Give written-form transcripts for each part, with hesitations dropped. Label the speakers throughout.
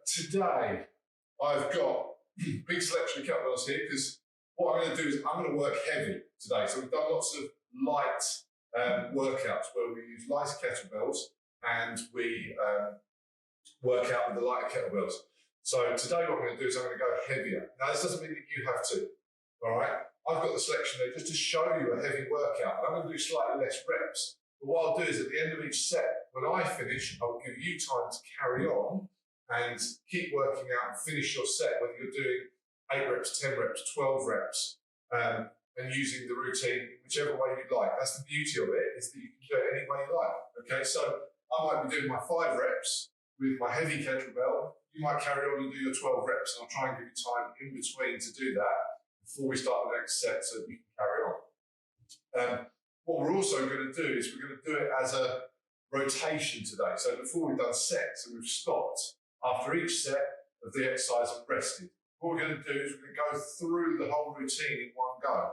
Speaker 1: Today, I've got a big selection of kettlebells here because what I'm going to do is I'm going to work heavy today. So we've done lots of light workouts where we use lighter kettlebells and we work out with the lighter kettlebells. So today what I'm going to do is I'm going to go heavier. Now this doesn't mean that you have to, all right? I've got the selection there just to show you a heavy workout. I'm going to do slightly less reps. But what I'll do is at the end of each set, when I finish, I'll give you time to carry on and keep working out and finish your set, whether you're doing 8 reps, 10 reps, 12 reps, and using the routine whichever way you like. That's the beauty of it, is that you can do it any way you like. Okay, so I might be doing my 5 reps with my heavy kettlebell. You might carry on and do your 12 reps, and I'll try and give you time in between to do that before we start the next set so that you can carry on. What we're also going to do is we're going to do it as a rotation today. So before we've done sets and we've stopped, after each set of the exercise and rested, what we're going to do is we're going to go through the whole routine in one go.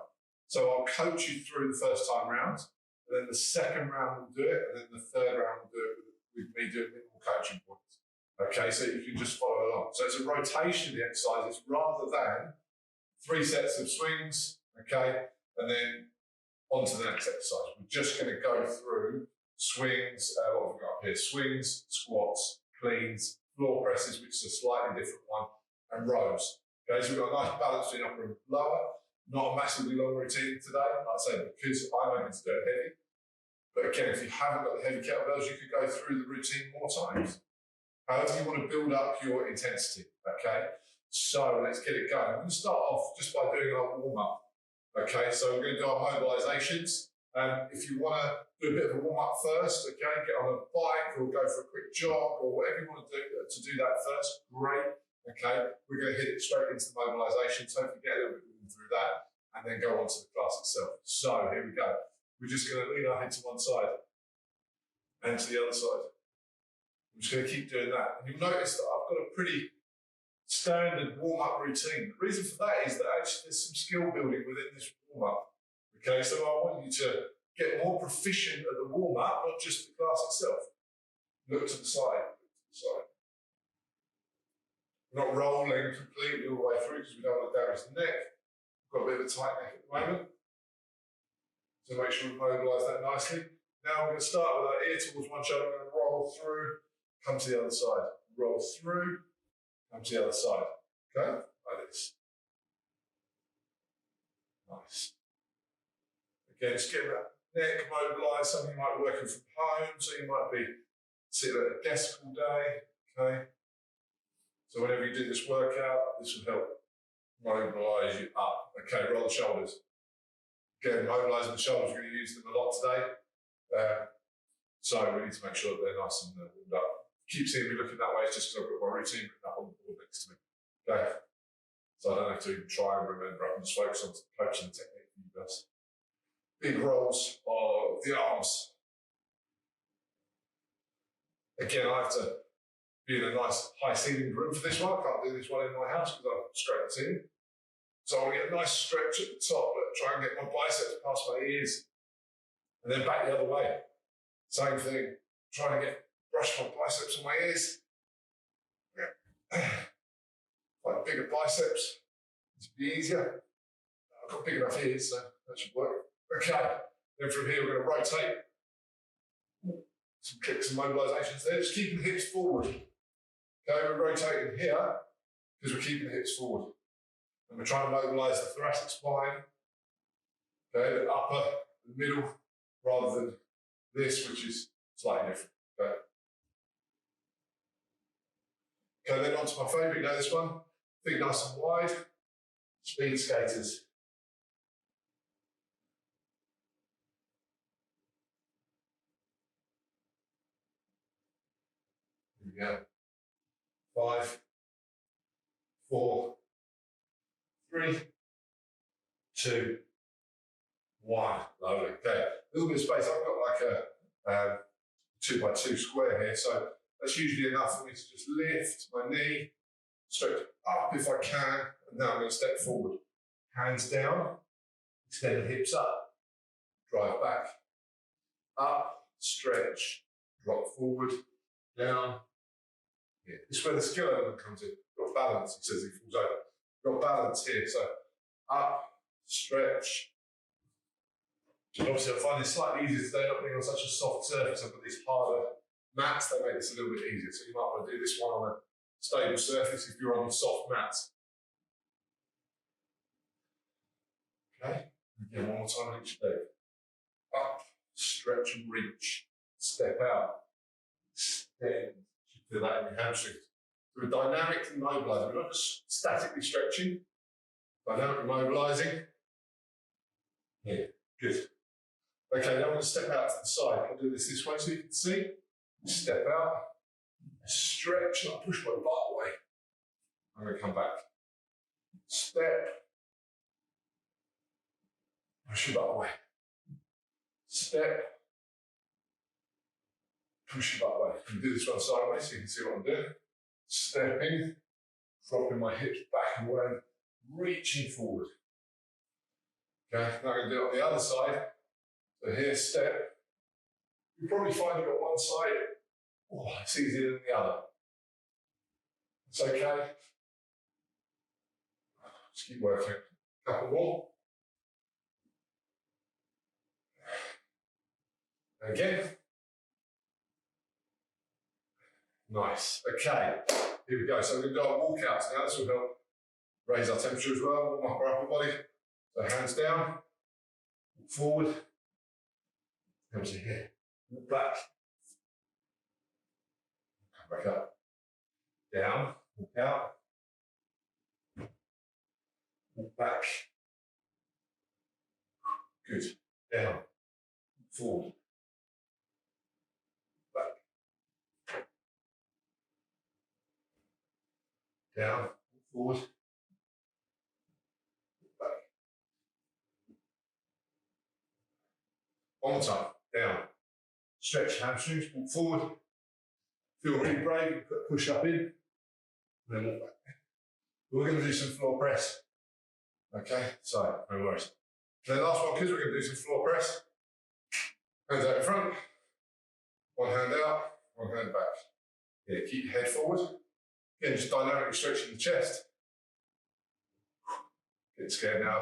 Speaker 1: So I'll coach you through the first time round, and then the second round we'll do it, and then the third round we'll do it with me doing a bit more coaching points. Okay, so you can just follow along. So it's a rotation of the exercises rather than 3 sets of swings, okay, and then on to the next exercise. We're just going to go through swings, what have we got up here? Swings, squats, cleans, floor presses, which is a slightly different one, and rows. Okay, so we've got a nice balance between upper and lower. Not a massively long routine today, I'd say, because I'm open to do it heavy. But again, if you haven't got the heavy kettlebells, you could go through the routine more times. However you want to build up your intensity, okay? So let's get it going. I'm going to start off just by doing our warm-up. Okay, so we're going to do our mobilisations. If you want to do a bit of a warm-up first, okay, get on a bike or go for a quick jog or whatever you want to do that first, great. Okay, we're going to hit it straight into the mobilisation, so hopefully get a little bit through that and then go on to the class itself. So here we go. We're just going to lean our head to one side and to the other side. I'm just going to keep doing that. And you'll notice that I've got a pretty standard warm-up routine. The reason for that is that actually there's some skill building within this warm-up. Okay, so I want you to get more proficient at the warm-up, not just the class itself. Look to the side, look to the side. We're not rolling completely all the way through because we don't want to damage the neck. We've got a bit of a tight neck at the moment. So make sure we mobilise that nicely. Now we're going to start with our ear towards one shoulder. We're going to roll through, come to the other side. Roll through, come to the other side. Okay? Like this. Nice. Again, just get that neck mobilised. Some of you might be working from home, so you might be sitting at a desk all day. Okay? So whenever you do this workout, this will help mobilise you up. Okay, roll the shoulders. Again, mobilising the shoulders, we're going to use them a lot today. So we need to make sure that they're nice and warmed up. Keep seeing me looking that way, it's just because I've got my routine written up on the board next to me. Okay? So I don't have to even try and remember, I can just focus on coaching the technique for you guys. Big rolls of the arms. Again, I have to be in a nice high ceilinged room for this one. I can't do this one in my house because I'm straight at the ceiling. So I want to get a nice stretch at the top, but try and get my biceps past my ears. And then back the other way. Same thing, trying to brush my biceps on my ears. Yeah. Like bigger biceps, it's a bit easier. I've got big enough ears, so that should work. Okay, then from here we're going to rotate. Some kicks and mobilisations there, just keeping the hips forward. Okay, we're rotating here because we're keeping the hips forward. And we're trying to mobilise the thoracic spine, okay, the upper, the middle, rather than this, which is slightly different. Okay, okay, then on to my favourite, you know this one. Feet nice and wide, speed skaters. Here we go. 5, 4, 3, 2, 1. Lovely. Okay. A little bit of space. I've got like a 2x2 square here, so that's usually enough for me to just lift my knee, stretch up if I can, and now I'm going to step forward. Hands down, extend the hips up, drive back, up, stretch, drop forward, down, here. This is where the skill element comes in. You've got balance, he says he falls over. You've got balance here, so up, stretch. And obviously I find it slightly easier today not being on such a soft surface. I've got these harder mats, they make this a little bit easier. So you might want to do this one on a stable surface if you're on soft mats. Okay, again, one more time on each leg. Up, stretch and reach. Step out, extend. You feel that in your hamstrings. So we're dynamically mobilising. We're not just statically stretching, dynamically mobilising. Yeah, good. Okay, now I'm going to step out to the side. I'll do this way so you can see. Step out, stretch, and I'll push my butt away. I'm going to come back. Step, push your butt away. Step, push your butt away. And do this one sideways so you can see what I'm doing. Stepping, dropping my hips back and away, reaching forward. Okay, now I'm going to do it on the other side. So here, step. You probably find you've got one side, oh, it's easier than the other. It's okay. Just keep working. A couple more. And again. Nice. Okay, here we go. So we're going to do our walkouts now. This will help raise our temperature as well, warm up our upper body. So hands down, walk forward, come to here, walk back, come back up, down, walk out, walk back, good, down, forward, back, down, forward, back. One more time, down, stretch hamstrings, walk forward, feel really brave, put a push up in, and then walk back. We're going to do some floor press. Okay, so no worries. Then last one, because we're going to do some floor press. Hands out in front, one hand out, one hand back. Yeah, keep your head forward. Again, just dynamically stretching the chest. Get scared now.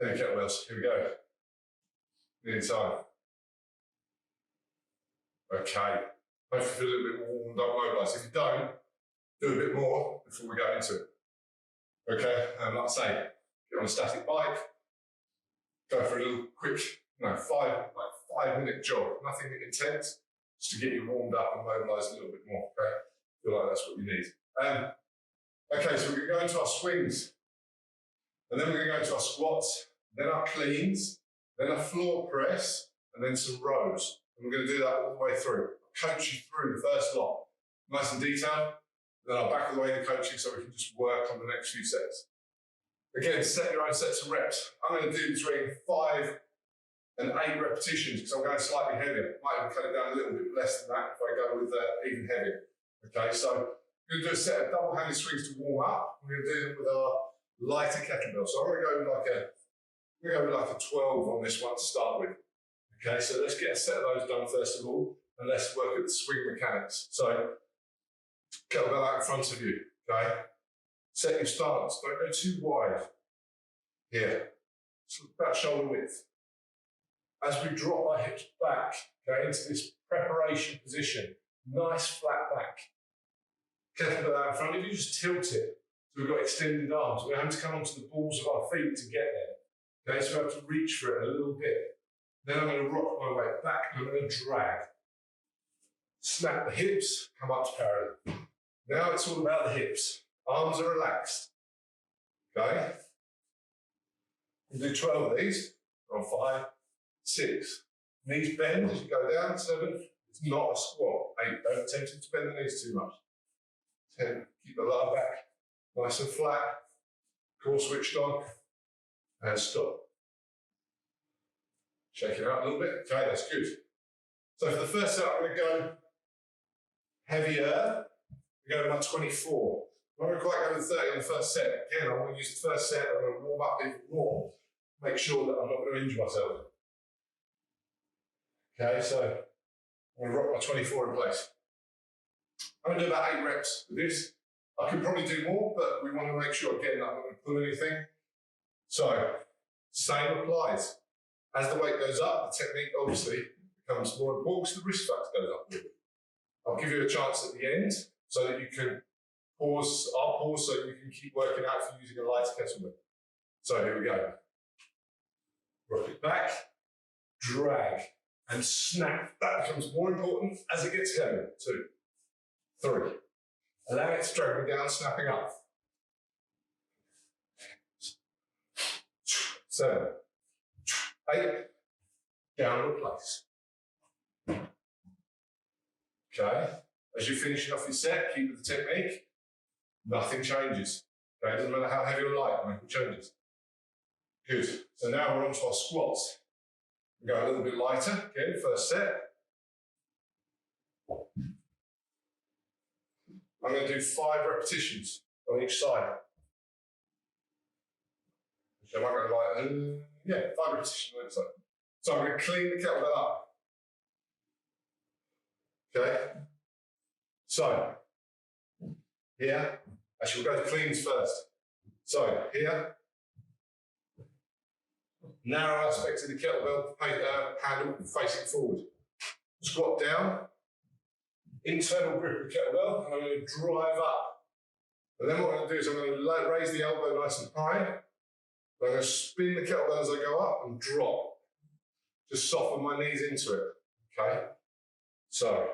Speaker 1: Heavy kettlebells, here we go. Nearly time. Okay, hopefully feel a little bit more warmed up, mobilised. If you don't, do a bit more before we go into it. Okay, like I say, get on a static bike, go for a little quick, 5-minute jog, nothing intense, just to get you warmed up and mobilised a little bit more. Okay, feel like that's what you need. Okay, so we're going to go into our swings, and then we're going to go into our squats, then our cleans, then a floor press, and then some rows. And we're going to do that all the way through. I'll coach you through the first lot, nice and detailed. Then I'll back away the coaching so we can just work on the next few sets. Again, set your own sets of reps. I'm going to do between 5 and 8 repetitions because I'm going slightly heavier. Might even cut it down a little bit less than that if I go with even heavier. Okay, so we're going to do a set of double-handed swings to warm up. We're going to do them with our lighter kettlebell. So I'm going to go with like a 12 on this one to start with. Okay, so let's get a set of those done first of all, and let's work at the swing mechanics. So kettlebell out in front of you. Okay, set your stance. Don't go too wide. Here, so about shoulder width. As we drop our hips back, okay, into this preparation position, nice flat back. Kettlebell out in front of you, just tilt it. So we've got extended arms. We're having to come onto the balls of our feet to get there. Okay, so we have to reach for it a little bit. Then I'm going to rock my way back and I'm going to drag. Snap the hips, come up to parallel. Now it's all about the hips. Arms are relaxed. Okay? We'll do 12 of these. On 5, 6. Knees bend as you go down. 7. It's not a squat. 8. Don't attempt to bend the knees too much. 10. Keep the lower back nice and flat. Core switched on. And stop. Shake it out a little bit. Okay, that's good. So for the first set, I'm going to go heavier. We're going to 24. I'm not going to quite go to 30 on the first set. Again, I'm going to use the first set. I'm going to warm up even more. Make sure that I'm not going to injure myself. Okay, so I'm going to rock my 24 in place. I'm going to do about 8 reps with this. I could probably do more, but we want to make sure, again, I'm not going to pull anything. So, same applies. As the weight goes up, the technique obviously becomes more important because the risk factor goes up a little bit. I'll give you a chance at the end so that you can pause. I'll pause so you can keep working out if you're using a lighter kettlebell. So here we go. Rock it back, drag, and snap. That becomes more important as it gets heavier. 2, 3. Allow it to drag me down, snapping up. 7, 8, downward place. Okay, as you're finishing off your set, keep with the technique, nothing changes. Okay, it doesn't matter how heavy or light, nothing changes. Good, so now we're on to our squats. We go a little bit lighter, again, first set. I'm going to do 5 repetitions on each side. So I might go like, 5 repetitions on each side. So I'm going to clean the kettlebell up. Okay, so here, actually we'll go to cleans first. So here, narrow aspect of the kettlebell handle facing forward. Squat down, internal grip of the kettlebell, and I'm going to drive up. And then what I'm going to do is I'm going to raise the elbow nice and high. I'm going to spin the kettlebell as I go up and drop. Just soften my knees into it. Okay, so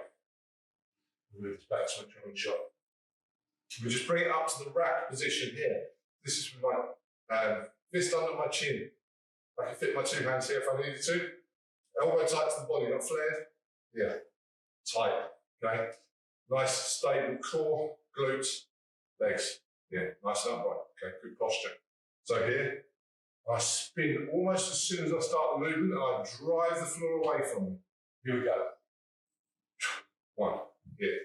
Speaker 1: move this back to my shot. We just bring it up to the rack position here. This is with my fist under my chin. I can fit my 2 hands here if I needed to. Elbow tight to the body, not flared. Yeah, tight. Okay. Nice, stable core, glutes, legs. Yeah, nice and upright. Okay, good posture. So here, I spin almost as soon as I start the movement and I drive the floor away from me. Here we go. 1. Here.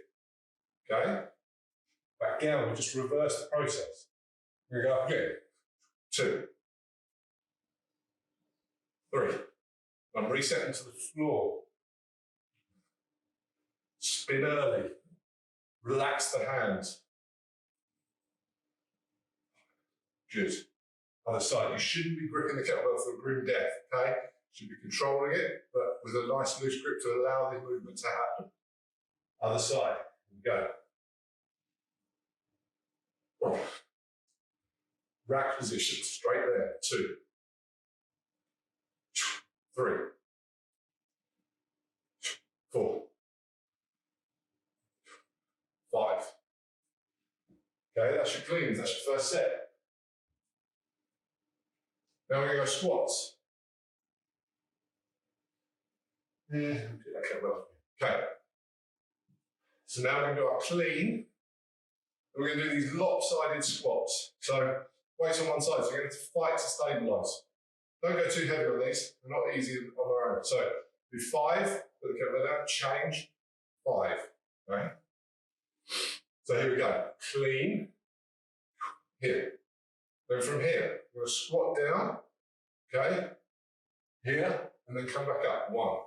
Speaker 1: Okay? Back down, we just reverse the process. Here we go again. 2. 3. I'm resetting to the floor. Spin early. Relax the hands. Good. Other side. You shouldn't be gripping the kettlebell for grim death, okay? You should be controlling it, but with a nice loose grip to allow the movement to happen. Other side. Go. Rack position, straight there. 2. 3. 4. 5. Okay, that's your cleans, that's your first set. Now we're going to go squats. Okay. So now we're going to do our clean. And we're going to do these lopsided squats. So weights on one side, so you're going to fight to stabilise. Don't go too heavy on these, they're not easy on their own. So do 5, put the kettlebell down, change, 5. Okay? So here we go. Clean. Here. Then from here, we're going to squat down. Okay? Here, and then come back up. 1.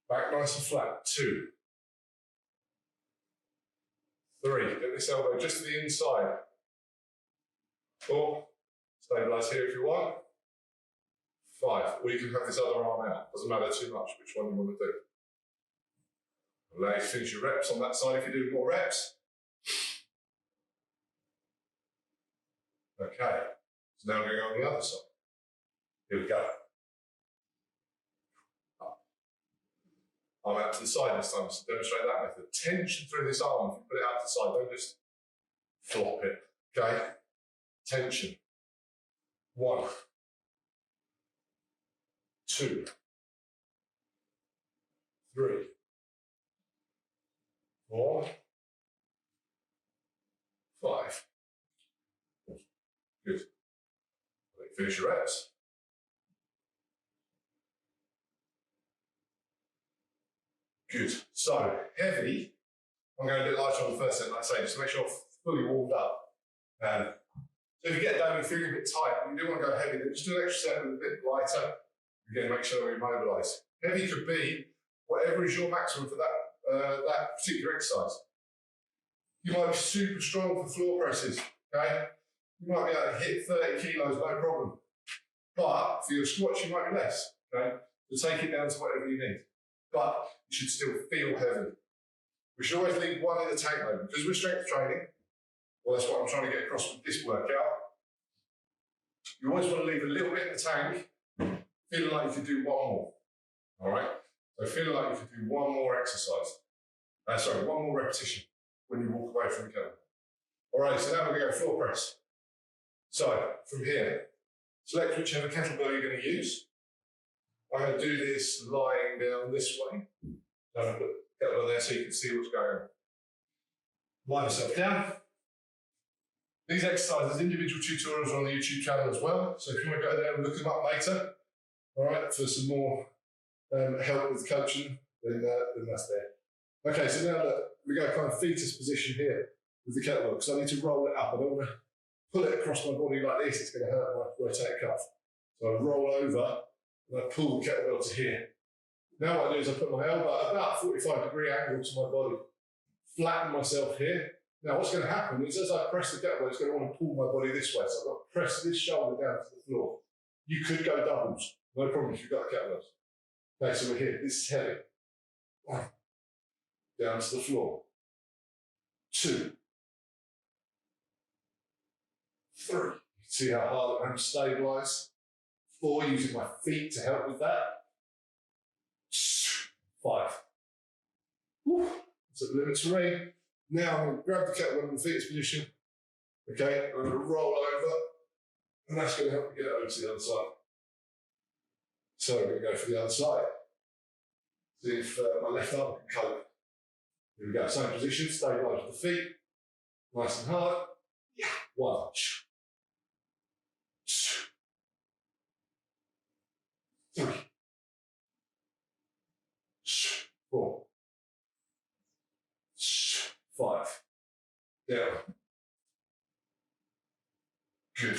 Speaker 1: Back nice and flat. 2. 3. Get this elbow just to the inside. 4. Stabilise here if you want. 5. Or you can have this other arm out. Doesn't matter too much which one you want to do. Allow you to finish your reps on that side if you do more reps. Okay. So now we're going to go on the other side. Here we go. Arm out to the side this time, so demonstrate that method. Tension through this arm, if you put it out to the side, don't just flop it, okay? Tension. 1. 2. 3. 4. 5. Good. Finish your reps. Good. So, heavy. I'm going a bit lighter on the first set, like I say, just to make sure I'm fully warmed up. So if you get down and feeling a bit tight, and you do want to go heavy, then just do an extra set with a bit lighter. Again, make sure we immobilise. Heavy could be whatever is your maximum for that that particular exercise. You might be super strong for floor presses, okay? You might be able to hit 30 kilos, no problem. But for your squats, you might be less, okay? So take it down to whatever you need. But you should still feel heavy. We should always leave one in the tank though, because with strength training, well, that's what I'm trying to get across with this workout. You always want to leave a little bit in the tank, feeling like you could do one more, all right? So feeling like you could do one more exercise. One more repetition when you walk away from the kettlebell. All right, so now we're going to go floor press. So from here, select whichever kettlebell you're going to use. I'm going to do this lying down this way. I'm going to put the kettlebell there so you can see what's going on. Lie yourself down. These exercises, individual tutorials are on the YouTube channel as well. So if you want to go there and look them up later, all right, for some more help with coaching, then that's there. Okay, so now look, we go kind of fetus position here with the kettlebell, because I need to roll it up. I don't want to pull it across my body like this, it's going to hurt my rotator cuff. So I roll over and I pull the kettlebell to here. Now what I do is I put my elbow at about a 45-degree angle to my body, flatten myself here. Now what's going to happen is as I press the kettlebell, it's going to want to pull my body this way. So I've got to press this shoulder down to the floor. You could go doubles, no problem if you've got the kettlebells. Okay, so we're here, this is heavy. 1, down to the floor. 2, 3. You can see how hard I'm stabilised. 4, using my feet to help with that. 5. Woo. It's a limit to me. Now I'm going to grab the kettlebell in the fetus position. Okay, I'm going to roll over, and that's going to help me get over to the other side. So we're going to go for the other side. See if my left arm can cope. Here we go, same position, stabilise with the feet. Nice and hard. Yeah. 1, 2, 3, 4, 5. Down. Good.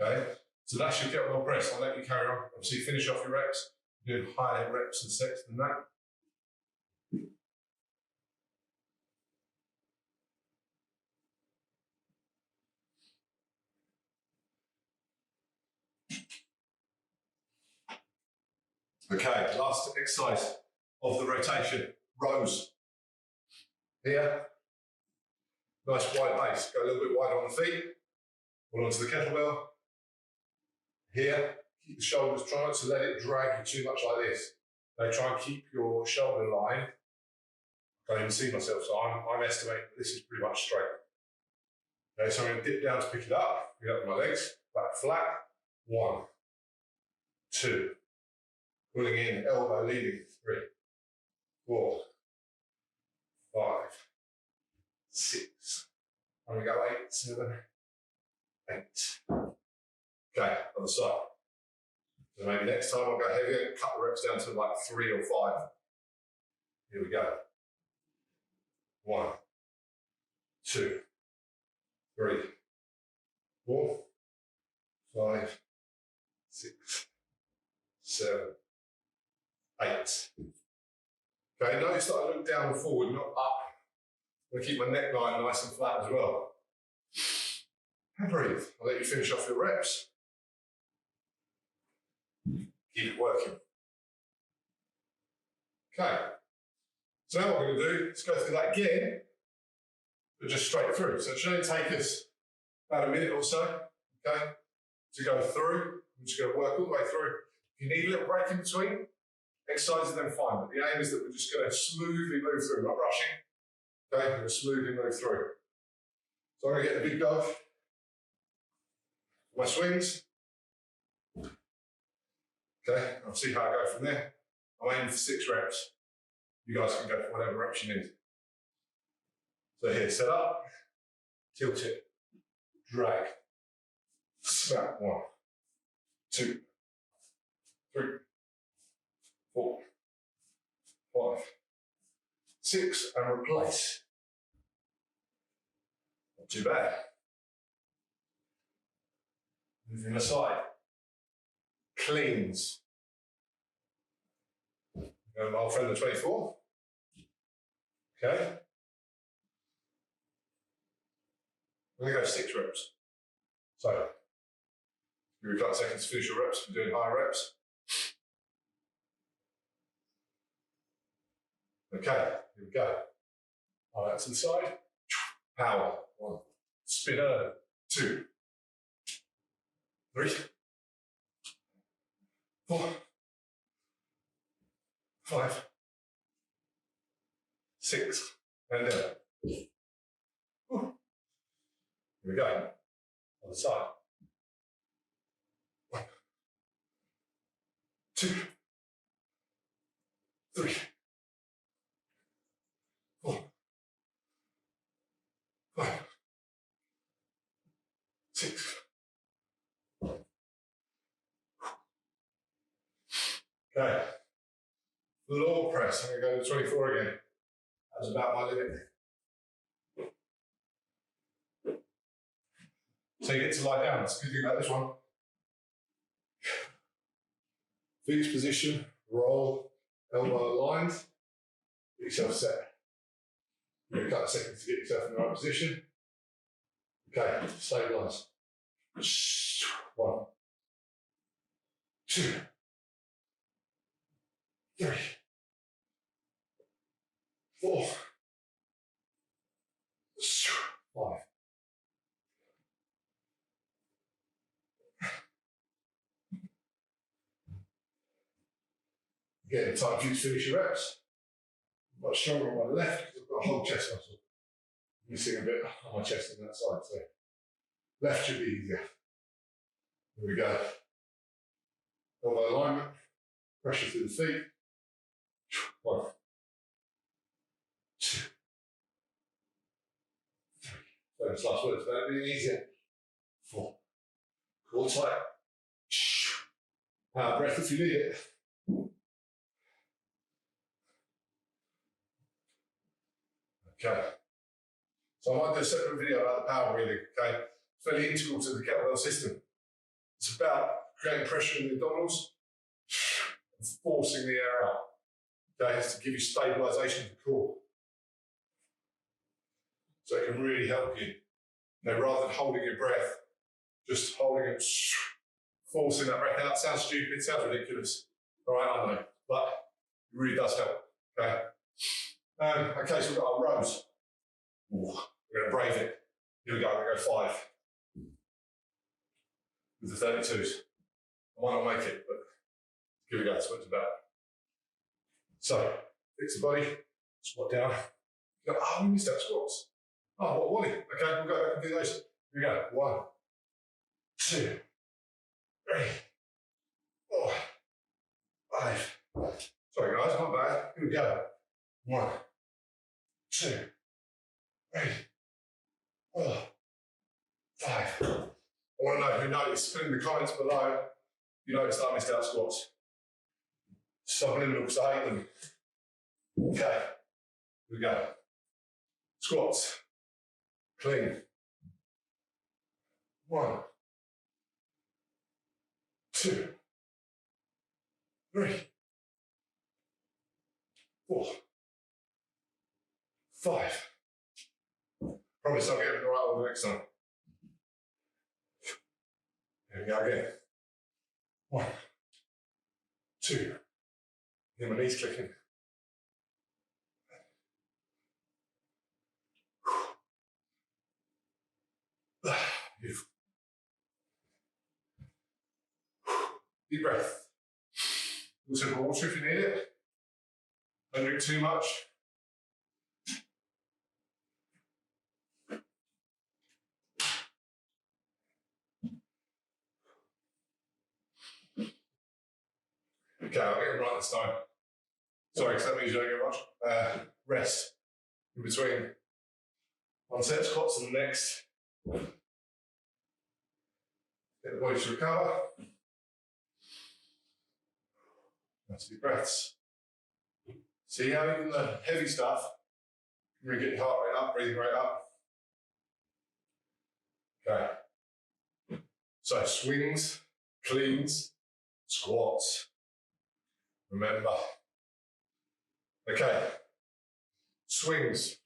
Speaker 1: Okay. So that's your kettlebell press. I'll let you carry on. Obviously, finish off your reps. Do higher reps and sets than that. Okay, last exercise of the rotation, rows. Here, nice wide base. Go a little bit wider on the feet. Hold onto the kettlebell. Here, keep the shoulders trying not to let it drag you too much like this. Now try and keep your shoulder line. I can't even see myself, so I'm estimating that this is pretty much straight. Okay, so I'm going to dip down to pick it up with my legs, back flat. 1, 2. Pulling in, elbow leading. 3, 4, 5, 6. And we go 8, 7, 8. Okay, other side. So maybe next time I'll go heavier, cut the reps down to like 3 or 5. Here we go. 1, 2, 3, 4, 5, 6, 7, 8. Okay, notice that I look down and forward, not up. I'm going to keep my neckline nice and flat as well. And breathe. I'll let you finish off your reps. Keep it working. Okay. So now what we're going to do is go through that again, but just straight through. So it should only take us about a minute or so, okay, to go through. We're just going to work all the way through. If you need a little break in between, exercises, then fine. But the aim is that we're just going to smoothly move through, not rushing. Okay, we're going to smoothly move through. So I'm going to get the big dog. My swings. Okay, I'll see how I go from there. I'm aiming for 6 reps. You guys can go for whatever reps you need. So here, set up, tilt it, drag, snap. 1, 2, 3, 4, 5, 6, and replace. Not too bad. Moving aside. Cleans. My old friend the 24. Okay. We're going to go 6 reps. So, give you a couple of seconds to finish your reps. We're doing higher reps. Okay, here we go. All right, to the side. Power. 1. Spinner. 2. 3. 4. 5. 6. And down. Here we go. On the side. 1. 2. 3. 4. 5. 6. Okay. Floor press. I'm going to go to 24 again. That's about my limit. So you get to lie down. That's a good thing about this one. Fixed position, roll, elbow aligned. Get yourself set. Give you a couple of seconds to get yourself in the right position. Okay, stabilise. 1, 2, 3, 4, 5. Again, time for you to finish your reps. I've got stronger on my left because I've got a whole chest muscle. I'm missing a bit on my chest on that side, so left should be easier. Here we go. Elbow alignment, pressure through the feet. 1, 2, 3. Those last words about it being easier. 4. Core tight. Power breath if you need it. Okay. So I might do a separate video about the power breathing, okay? It's very integral to the kettlebell system. It's about creating pressure in the abdominals and forcing the air out. Okay, it's to give you stabilisation of the core. So it can really help you. You know, rather than holding your breath, just holding it, forcing that breath out. Sounds stupid, it sounds ridiculous. All right, I know, but it really does help. Okay. Okay, so we've got our rows. Ooh, we're going to brave it. Here we go, we're going to go 5 with the 32s. I might not make it, but here we go, that's what it's about. So, fix the body, squat down. You go, oh, we missed out squats. Oh, what? Okay, we'll go back and do those. Here we go. 1, 2, 3, 4, 5. Sorry guys, not bad. Here we go. 1, 2, 3, 4, 5. I want to know who noticed. Put in the comments below. You noticed I missed out squats. Subliminal because I hate them. Okay, here we go. Squats. Clean. 1, 2, 3, 4, 5. Promise I'll get it the right order next time. Here we go again. 1, 2. Get my knees clicking. Beautiful. Deep breath. Also water if you need it. Don't drink too much. Okay, I'll get it right this time. Sorry, because that means you don't get much. Rest in between one set of squats and the next. Get the body to recover. Nice deep breaths. See how even the heavy stuff can really get your heart rate up, breathing rate up. Okay. So swings, cleans, squats. Remember. Okay. Swings.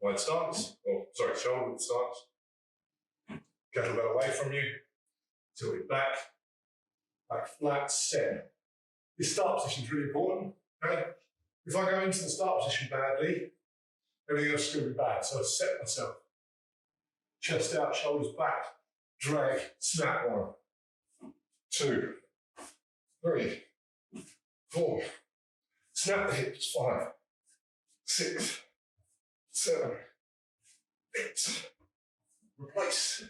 Speaker 1: Wide stance, shoulder width stance. Kettlebell away from you. Tilt it back. Back flat, set. This start position is really important. Okay? If I go into the start position badly, everything else is going to be bad. So I set myself. Chest out, shoulders back, drag, snap. 1, 2, 3, 4. Snap the hips. 5, 6, 7, 8. Replace.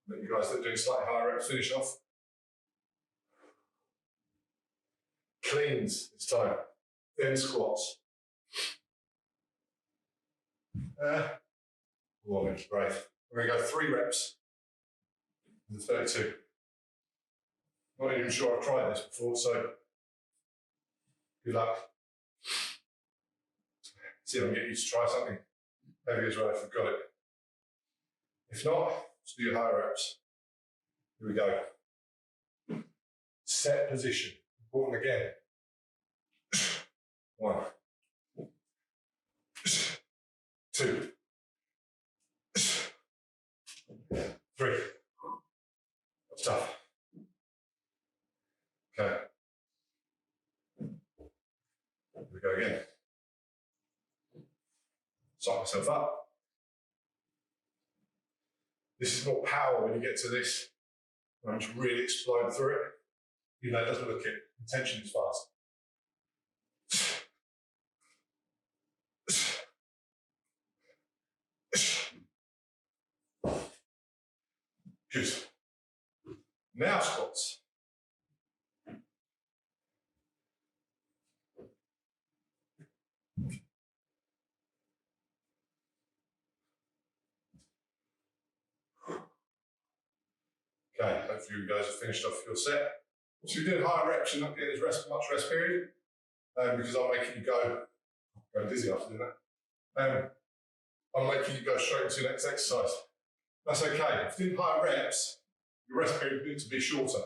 Speaker 1: Let you guys that are doing slightly higher reps finish off. Cleans this time. Then squats. 1 minute break. We're going to go 3 reps in the 32. Not even sure I've tried this before, so good luck. See if I can get you to try something heavy as well if you've got it. If not, let's do your higher reps. Here we go. Set position. Important again. 1, 2, 3. That's tough. Okay. Here we go again. Psych myself up. This is more power when you get to this. I'm just really explode through it. Even though it doesn't look it. The tension is fast. Good. Now squats. Okay, hopefully you guys have finished off your set. So you're doing higher reps, you're not getting as much rest period because I'm making you go dizzy after doing that. I'm making you go straight into your next exercise. That's okay. If you're doing higher reps, your rest period needs to be shorter.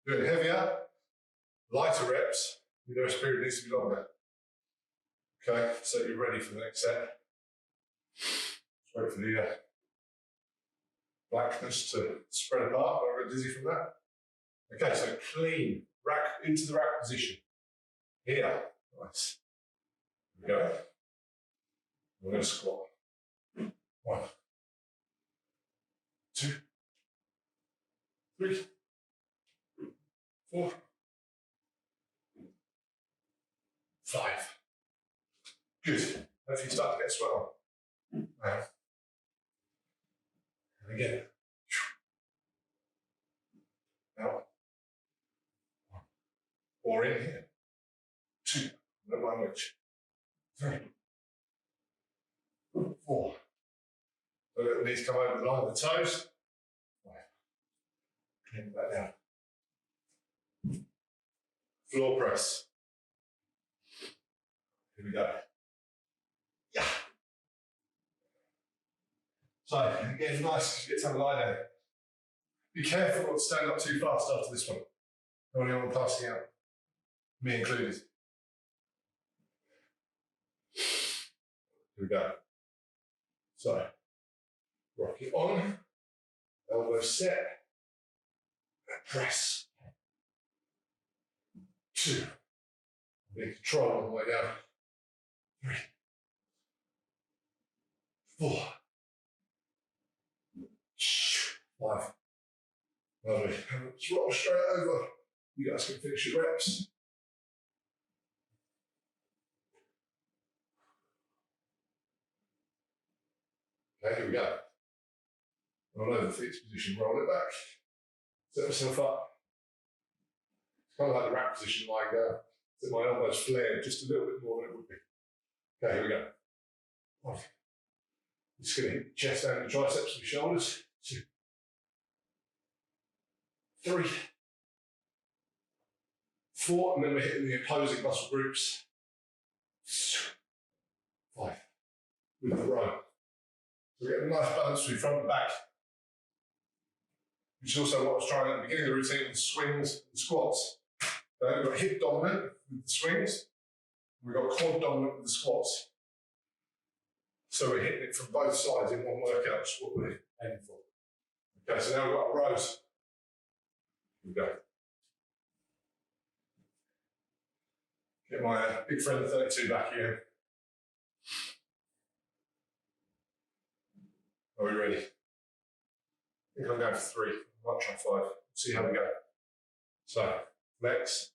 Speaker 1: Doing heavier, lighter reps, your rest period needs to be longer. Okay, so you're ready for the next set. Just wait for the blackness to spread apart. I got dizzy from that. Okay, so clean, rack into the rack position. Here, nice. Here we go. We're going to squat. 1, 2, 3, 4, 5. Good. Hopefully you start to get sweat on. And again. Out. 1. Or in here. 2. No mind which. 3. 4. So let the knees come over the line of the toes. 5. Clean it back down. Floor press. Here we go. Yeah. So again, nice to get to the line there. Be careful not to stand up too fast after this one. Don't want anyone passing out. Me included. Here we go. So, rock it on, elbow set, press. 2. Big control all the way down. 3, 4, 5. Lovely. Let's roll straight over. You guys can finish your reps. Okay, here we go. Roll over the fixed position, roll it back. Set myself up. It's kind of like the rack position lying down. So my elbows flared just a little bit more than it would be. Okay, here we go. 1. Just going to hit the chest down the triceps and shoulders. 2, 3, 4, and then we're hitting the opposing muscle groups. 5. With the row. So we get a nice balance between front and back. Which is also what I was trying at the beginning of the routine with swings and squats. We've got hip dominant with the swings, We've got quad dominant with the squats. So we're hitting it from both sides in one workout, that's what we're aiming for. Okay, so now we've got rows. Here we go. Get my big friend 32 back here. Are we ready? I think I'm going for 3. I might try 5. See how we go. So, legs,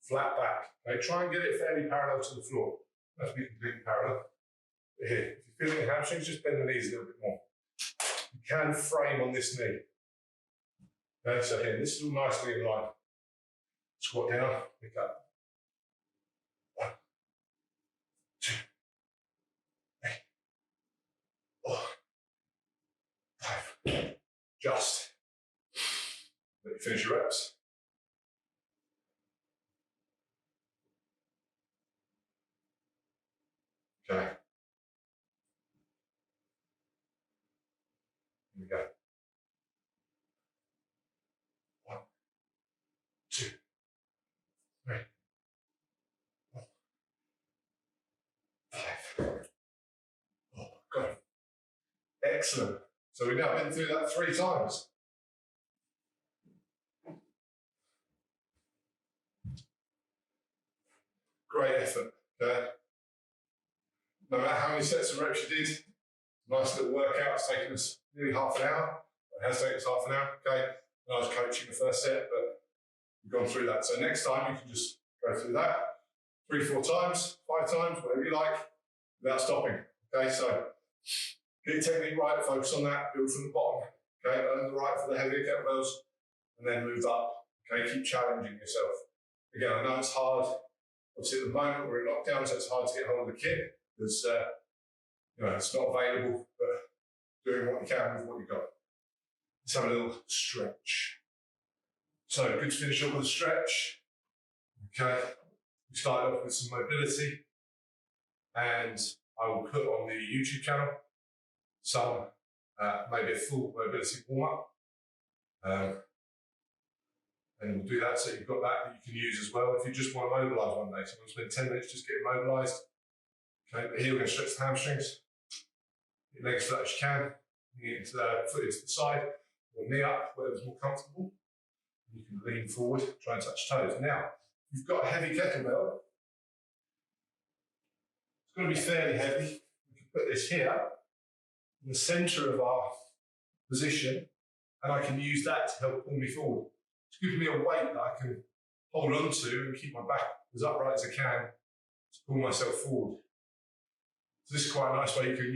Speaker 1: flat back. Okay, try and get it fairly parallel to the floor. It has to be completely parallel. But here, if you're feeling your hamstrings, just bend the knees a little bit more. You can frame on this knee. Okay, so here, this is all nicely in line. Squat down, pick up. 1, 2, 3, 4, 5. Just. Let you finish your reps. Okay. Here we go. 1, 2, 3, 4, 5. Oh, got it. Excellent. So we've now been through that 3 times. Great effort. Okay. No matter how many sets of reps you did, nice little workout. It's taken us nearly half an hour. It has taken us half an hour. Okay. And I was coaching the first set, but we've gone through that. So next time you can just go through that 3, 4 times, 5 times, whatever you like, without stopping. Okay. So get your technique right, focus on that, build from the bottom. Okay. Earn the right for the heavier kettlebells, and then move up. Okay. Keep challenging yourself. Again, I know it's hard. Obviously, at the moment we're in lockdown, so it's hard to get hold of the kit because it's not available. But doing what you can with what you've got. Let's have a little stretch. So good to finish up with a stretch. Okay, we started off with some mobility, and I will put on the YouTube channel some maybe a full mobility warm up. And we'll do that so you've got that you can use as well if you just want to mobilise one day. So I'm going to spend 10 minutes just getting mobilised. Okay, but here we're going to stretch the hamstrings. Your legs flat as you can. Knee into the foot into the side, or knee up, whatever's more comfortable. You can lean forward, try and touch toes. Now, if you've got a heavy kettlebell, it's going to be fairly heavy. We can put this here in the centre of our position, and I can use that to help pull me forward. It's giving me a weight that I can hold on to and keep my back as upright as I can to pull myself forward. So this is quite a nice way you can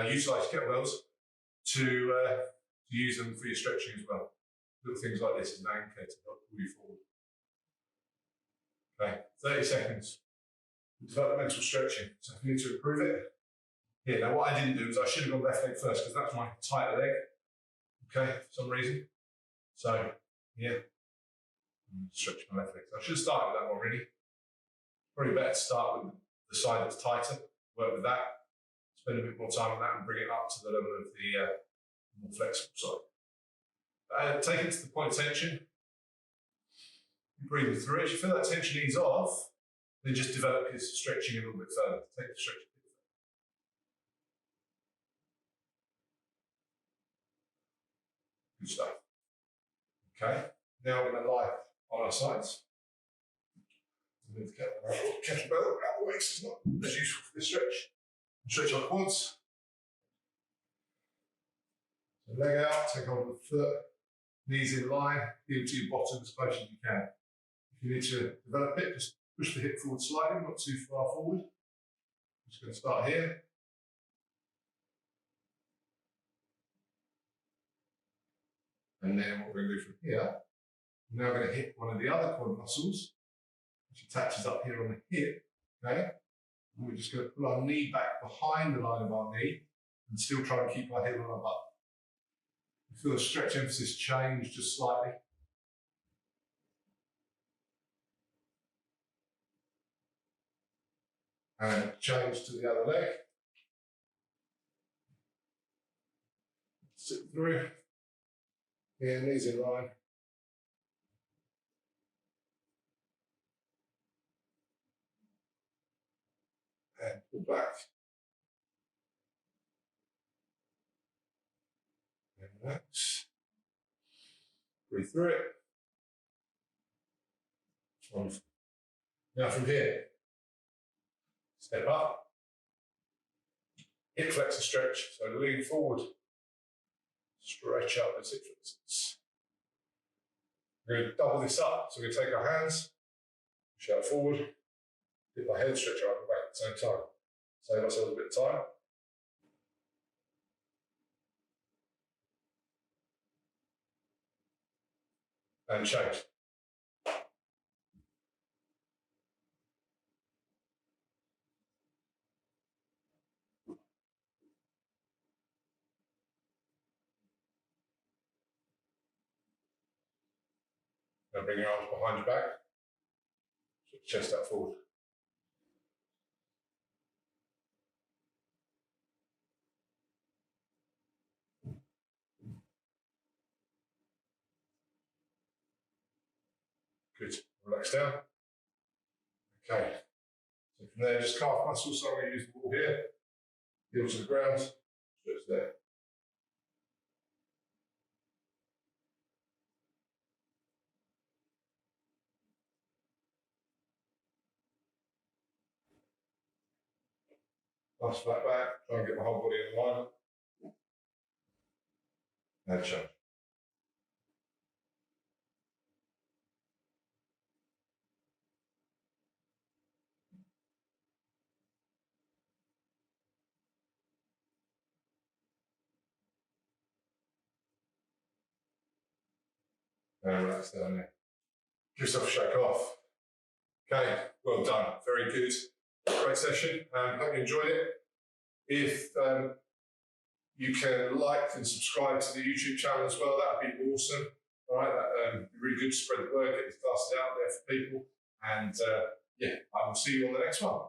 Speaker 1: utilise kettlebells to use them for your stretching as well. Little things like this as an anchor to help pull you forward. Okay, 30 seconds. Developmental stretching. So if you need to improve it, here. Now what I didn't do is I should have gone left leg first because that's my tighter leg. Okay, for some reason. So here, stretch my left leg. So I should have started with that one really. Probably better to start with the side that's tighter. Work with that. Spend a bit more time on that and bring it up to the level of the more flexible side. Take it to the point of tension. Breathe through it. If you feel that tension ease off, then just develop your stretching a little bit further. Take the stretching a bit further. Good stuff. Okay, now we're going to lie on our sides. Move the kettlebell out the way, so it's not as useful for this stretch. Stretch our quads. So leg out, take hold of the foot, knees in line, heel to your bottom as close as you can. If you need to develop it, just push the hip forward slightly, not too far forward. I'm just going to start here. And then what we're going to do from here, we're now going to hit one of the other quad muscles, which attaches up here on the hip. Okay? And we're just going to pull our knee back behind the line of our knee and still try and keep our heel on our butt. You feel the stretch emphasis change just slightly. And change to the other leg. Sit through. Here, knees in line. and pull back. And relax. Breathe through it. Wonderful. Now from here, step up. Hip flexor stretch, so lean forward. Stretch up those hip flexors. We're going to double this up, so we're going to take our hands, push out forward, dip our head, stretch our upper back at the same time. Save ourselves a bit of time. And change. Now bring your arms behind your back, chest out forward. Good. Relax down. Okay. So from there, just calf muscles. So I'm going to use the wall here. Heel to the ground. Stretch there. Nice flat back. Try and get my whole body in alignment. And change. And relax down there. Give yourself a shake off. Okay, well done. Very good. Great session. Hope you enjoyed it. If you can like and subscribe to the YouTube channel as well, that would be awesome. All right, that'd be really good to spread the word, get these classes out there for people. And yeah, I will see you on the next one.